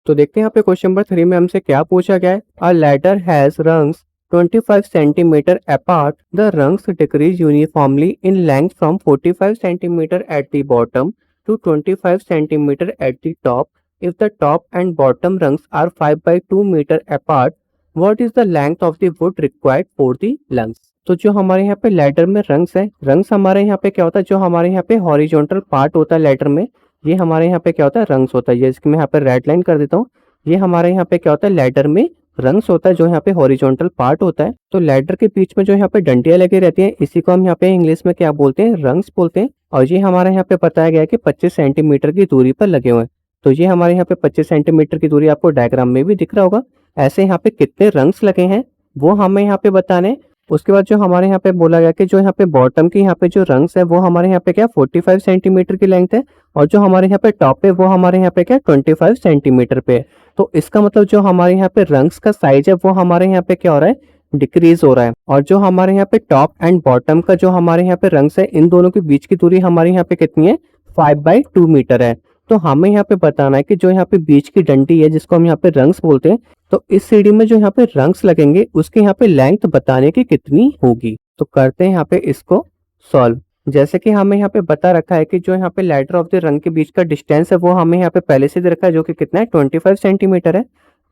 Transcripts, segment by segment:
तो देखते हैं यहाँ पे क्वेश्चन नंबर 3 में हमसे क्या पूछा गया है। A ladder has rungs 25 centimetre apart. The rungs decrease uniformly in length from 45 centimetre at the bottom to 25 centimetre at the top. If the top and bottom rungs are 5/2 metre apart, what is the length of the wood required for the rungs. तो जो हमारे यहाँ पे ladder में rungs है, rungs हमारे यहाँ पे क्या होता है, जो हमारे यहाँ पे हॉरिजॉन्टल पार्ट होता है लैडर में, ये हमारे यहाँ पे क्या होता है, रंग्स होता है। जैसे कि मैं यहाँ पे रेड लाइन कर देता हूँ, ये हमारे यहाँ पे क्या होता है, लैडर में रंग्स होता है, जो यहाँ पे हॉरिजॉन्टल पार्ट होता है। तो लैडर के बीच में जो यहाँ पे डंडियां लगी रहती हैं, इसी को हम यहाँ पे इंग्लिश में क्या बोलते हैं, रंग्स बोलते हैं। और ये हमारे यहाँ पे बताया गया है कि 25 सेंटीमीटर की दूरी पर लगे हुए हैं। तो ये हमारे यहाँ पे 25 सेंटीमीटर की दूरी आपको डायग्राम में भी दिख रहा होगा। ऐसे यहाँ पे कितने रंग्स लगे हैं वो हमें यहाँ पे बताने। उसके बाद जो हमारे यहाँ पे बोला गया कि जो यहाँ पे बॉटम की यहाँ पे जो रंग्स है वो हमारे यहाँ पे क्या 45 सेंटीमीटर की लेंथ है, और जो हमारे यहाँ पे टॉप है वो हमारे यहाँ पे क्या 25 सेंटीमीटर पे है। तो इसका मतलब जो हमारे यहाँ पे रंग्स का साइज है वो हमारे यहाँ पे क्या हो रहा है, डिक्रीज हो रहा है। और जो हमारे यहाँ पे टॉप एंड बॉटम का जो हमारे यहाँ पे रंग्स है, इन दोनों के बीच की दूरी हमारे यहाँ पे कितनी है, 5/2 मीटर है। तो हमें यहाँ पे बताना है कि जो यहाँ पे बीच की डंडी है, जिसको हम यहाँ पे रंग्स बोलते हैं, तो इस सीढ़ी में जो यहाँ पे रंग्स लगेंगे उसके यहाँ पे लेंथ बताने की कितनी होगी। तो करते हैं यहाँ पे इसको सॉल्व। जैसे कि हमें यहाँ पे बता रखा है कि जो यहाँ पे लैडर ऑफ द रंग के बीच का डिस्टेंस है वो हमें यहाँ पे पहले से दे रखा है, जो कि कितना है 25 सेंटीमीटर है।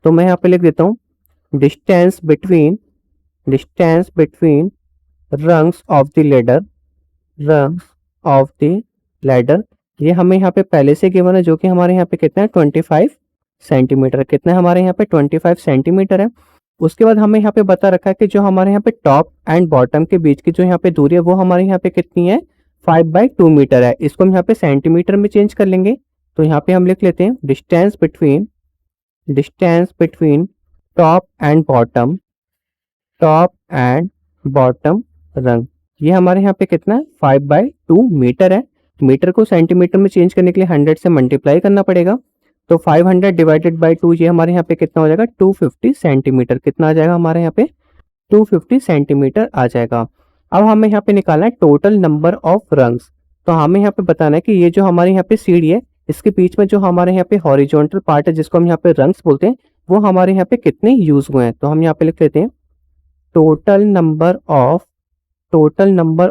तो मैं यहाँ पे लिख देता हूँ distance between rungs of the ladder, ये हमें यहाँ पे पहले से गिवन है, जो कि हमारे यहाँ पे कितना है 25 सेंटीमीटर। कितना है हमारे यहाँ पे 25 सेंटीमीटर है। उसके बाद हमें यहाँ पे बता रखा है कि जो हमारे यहाँ पे टॉप एंड बॉटम के बीच की जो यहाँ पे दूरी है वो हमारे यहाँ पे कितनी है, 5/2 मीटर है। इसको हम यहाँ पे सेंटीमीटर में चेंज कर लेंगे। तो यहाँ पे हम लिख लेते हैं distance between top and bottom रंग, ये हमारे यहाँ पे कितना है 5/2 मीटर है। मीटर को सेंटीमीटर में चेंज करने के लिए 100 से मल्टीप्लाई करना पड़ेगा। तो 500 डिवाइडेड बाई 2, ये हमारे यहाँ पे कितना हो जाएगा, 250 सेंटीमीटर। कितना आ जाएगा हमारे यहाँ पे, 250 सेंटीमीटर आ जाएगा। अब हमें यहाँ पे निकालना है टोटल नंबर ऑफ रंग्स। तो हमें यहाँ पे बताना है कि ये जो हमारे यहाँ पे सीढ़ी है, इसके बीच में जो हमारे यहाँ पे हॉरिजॉन्टल पार्ट है, जिसको हम यहाँ पे रंग्स बोलते हैं, वो हमारे यहाँ पे कितने यूज हुए हैं। तो हम यहाँ पे लिख लेते हैं टोटल नंबर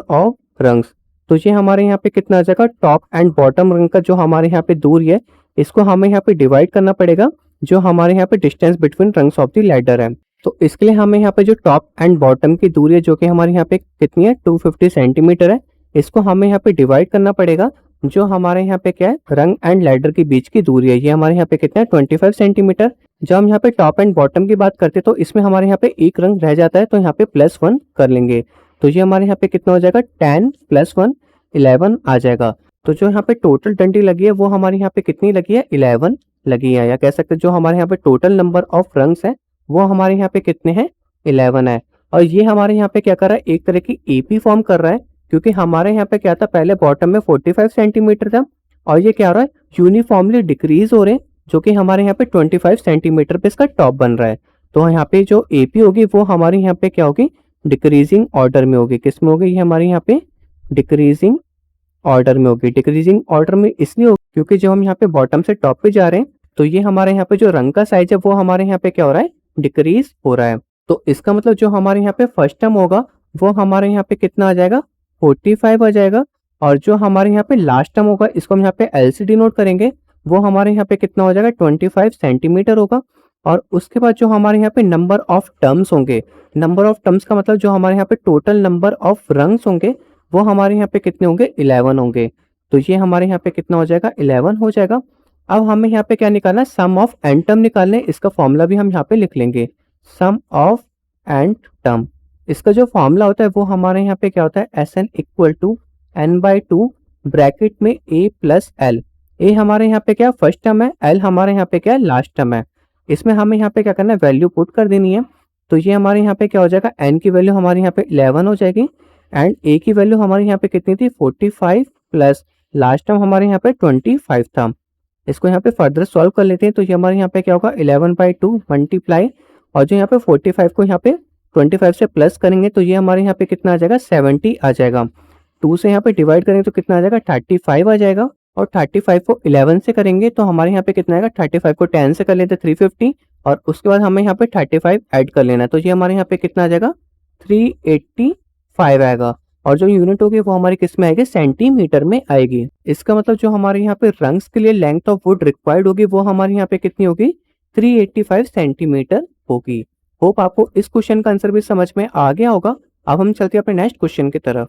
ऑफ रंग्स। तो ये हमारे यहाँ पे कितना आ जाएगा, टॉप एंड बॉटम रंग का जो हमारे यहाँ पे दूरी है, इसको हमें यहाँ पे डिवाइड करना पड़ेगा जो हमारे यहाँ पे distance between rungs of the ladder है। तो इसके लिए हमें यहाँ पे जो टॉप एंड बॉटम की दूरी है, जो कि हमारे यहाँ पे कितनी है 250 सेंटीमीटर है, इसको हमें यहाँ पे डिवाइड करना पड़ेगा जो हमारे यहाँ पे क्या है, रंग एंड लैडर के बीच की दूरी है। ये हमारे यहाँ पे कितना है 25 सेंटीमीटर। जब हम यहाँ पे टॉप एंड बॉटम की बात करते हैं तो इसमें हमारे यहाँ पे एक रंग रह जाता है, तो यहाँ पे +1 कर लेंगे। तो ये हमारे यहाँ पे कितना हो जाएगा, 10 + 1 11 आ जाएगा। तो जो यहाँ पे टोटल डंडी लगी है वो हमारे यहाँ पे कितनी लगी है, 11 लगी है। या कह सकते हैं जो हमारे यहाँ पे टोटल नंबर ऑफ रंग्स है वो हमारे यहाँ पे कितने हैं, 11 है। और ये हमारे यहाँ पे क्या कर रहा है, एक तरह की एपी फॉर्म कर रहा है, क्योंकि हमारे यहाँ पे क्या था, पहले बॉटम में 45 सेंटीमीटर था, और ये क्या हो रहा है, यूनिफॉर्मली डिक्रीज हो रहे हैं, जो कि हमारे यहाँ पे 25 सेंटीमीटर पे इसका टॉप बन रहा है। तो यहाँ पे जो एपी होगी वो हमारे यहाँ पे क्या होगी, डिक्रीजिंग ऑर्डर में होगी। किस में होगी, ये हमारे यहाँ पे डिक्रीजिंग ऑर्डर में होगी। डिक्रीजिंग ऑर्डर में इसलिए होगी क्योंकि जब हम यहाँ पे बॉटम से टॉप पे जा रहे हैं, तो ये हमारे यहाँ पे जो रंग का साइज है वो हमारे यहाँ पे क्या हो रहा है, डिक्रीज हो रहा है। तो इसका मतलब जो हमारे यहाँ पे फर्स्ट टर्म होगा वो हमारे यहाँ पे कितना आ जाएगा, 45 आ जाएगा। और जो हमारे यहाँ पे लास्ट टर्म होगा, इसको हम यहाँ पे एल से डिनोट करेंगे, वो हमारे यहाँ पे कितना हो जाएगा, 25 सेंटीमीटर होगा। और उसके बाद जो हमारे यहाँ पे नंबर ऑफ टर्म्स होंगे, नंबर ऑफ टर्म्स का मतलब जो हमारे यहाँ पे टोटल नंबर ऑफ रंग्स होंगे वो हमारे यहाँ पे कितने होंगे, 11 होंगे। तो ये हमारे यहाँ पे कितना हो जाएगा, 11 हो जाएगा। अब हमें यहाँ पे क्या निकालना है, सम ऑफ एन टर्म निकालने। इसका फॉर्मूला भी हम यहाँ पे लिख लेंगे, सम ऑफ एन टर्म। इसका जो फॉर्मूला होता है वो हमारे यहाँ पे क्या होता है, SN = n/2 ब्रैकेट में a + l। a हमारे यहाँ पे क्या फर्स्ट टर्म है, l हमारे यहाँ पे क्या लास्ट टर्म है। इसमें हमें यहाँ पे क्या करना है, वैल्यू पुट कर देनी है। तो ये हमारे यहाँ पे क्या हो जाएगा, n की वैल्यू हमारे यहाँ पे 11 हो जाएगी, एंड a की वैल्यू हमारे यहाँ पे कितनी थी, 45 प्लस लास्ट टर्म हमारे यहाँ पे 25 था। इसको यहाँ पे फर्दर सॉल्व कर लेते हैं। तो ये हमारे यहाँ पे क्या होगा, 11/2 मल्टीप्लाई, और जो यहाँ पे 45 को यहाँ पे 25 से प्लस करेंगे तो ये हमारे यहाँ पे कितना आ जाएगा, 70 आ जाएगा। 2 से यहाँ पे डिवाइड करेंगे तो कितना आ जाएगा, 35 आ जाएगा। और 35 को 11 से करेंगे तो हमारे यहाँ पे कितना आएगा, 35 को 10 से कर लेते 350 और उसके बाद हमें यहाँ पे 35 ऐड कर लेना है, तो ये हमारे यहाँ पे कितना आ जाएगा 385 आएगा। और जो यूनिट होगी वो हमारी किस में आएगी, सेंटीमीटर में आएगी। इसका मतलब जो हमारे यहाँ पे रंग्स के लिए लेंथ ऑफ वुड रिक्वायर्ड होगी वो हमारे यहाँ पे कितनी होगी, 385 सेंटीमीटर होगी। होप आपको इस क्वेश्चन का आंसर भी समझ में आ गया होगा। अब हम चलते हैं अपने नेक्स्ट क्वेश्चन की तरफ।